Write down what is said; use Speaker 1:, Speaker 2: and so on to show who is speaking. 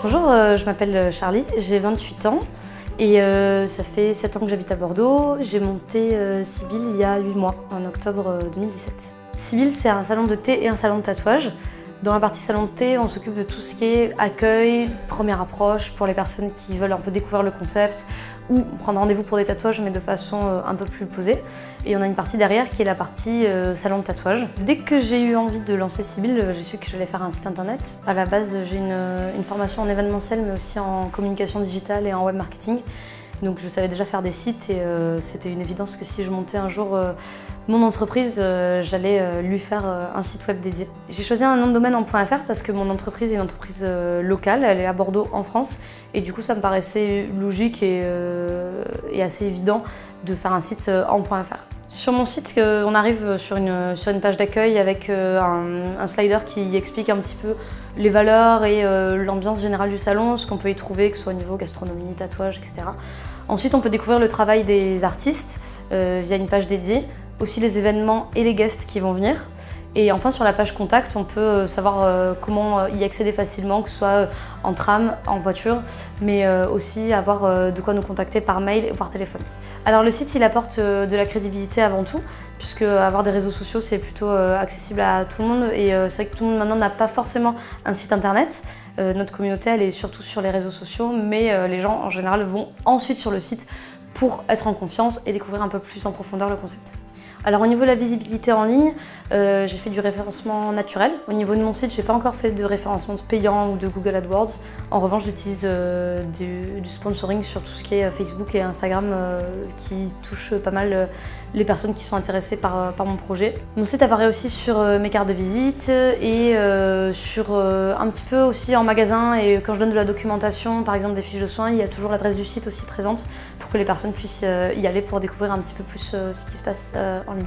Speaker 1: Bonjour, je m'appelle Charlie, j'ai 28 ans et ça fait 7 ans que j'habite à Bordeaux. J'ai monté Sibyl il y a 8 mois, en octobre 2017. Sibyl, c'est un salon de thé et un salon de tatouage. Dans la partie salon de thé, on s'occupe de tout ce qui est accueil, première approche pour les personnes qui veulent un peu découvrir le concept ou prendre rendez-vous pour des tatouages mais de façon un peu plus posée. Et on a une partie derrière qui est la partie salon de tatouage. Dès que j'ai eu envie de lancer Sibyl, j'ai su que j'allais faire un site internet. À la base, j'ai une formation en événementiel mais aussi en communication digitale et en web marketing. Donc je savais déjà faire des sites et c'était une évidence que si je montais un jour mon entreprise, j'allais lui faire un site web dédié. J'ai choisi un nom de domaine en .fr parce que mon entreprise est une entreprise locale, elle est à Bordeaux en France et du coup ça me paraissait logique et assez évident de faire un site en .fr. Sur mon site, on arrive sur une page d'accueil avec un slider qui explique un petit peu les valeurs et l'ambiance générale du salon, ce qu'on peut y trouver, que ce soit au niveau gastronomie, tatouage, etc. Ensuite, on peut découvrir le travail des artistes via une page dédiée, aussi les événements et les guests qui vont venir. Et enfin, sur la page contact, on peut savoir comment y accéder facilement, que ce soit en tram, en voiture, mais aussi avoir de quoi nous contacter par mail ou par téléphone. Alors le site, il apporte de la crédibilité avant tout, puisque avoir des réseaux sociaux, c'est plutôt accessible à tout le monde. Et c'est vrai que tout le monde maintenant n'a pas forcément un site internet. Notre communauté, elle est surtout sur les réseaux sociaux, mais les gens, en général, vont ensuite sur le site pour être en confiance et découvrir un peu plus en profondeur le concept. Alors au niveau de la visibilité en ligne, j'ai fait du référencement naturel. Au niveau de mon site, j'ai pas encore fait de référencement payant ou de Google AdWords. En revanche, j'utilise du sponsoring sur tout ce qui est Facebook et Instagram qui touche pas mal les personnes qui sont intéressées par mon projet. Mon site apparaît aussi sur mes cartes de visite et sur un petit peu aussi en magasin, et quand je donne de la documentation, par exemple des fiches de soins, il y a toujours l'adresse du site aussi présente pour que les personnes puissent y aller pour découvrir un petit peu plus ce qui se passe en ligne.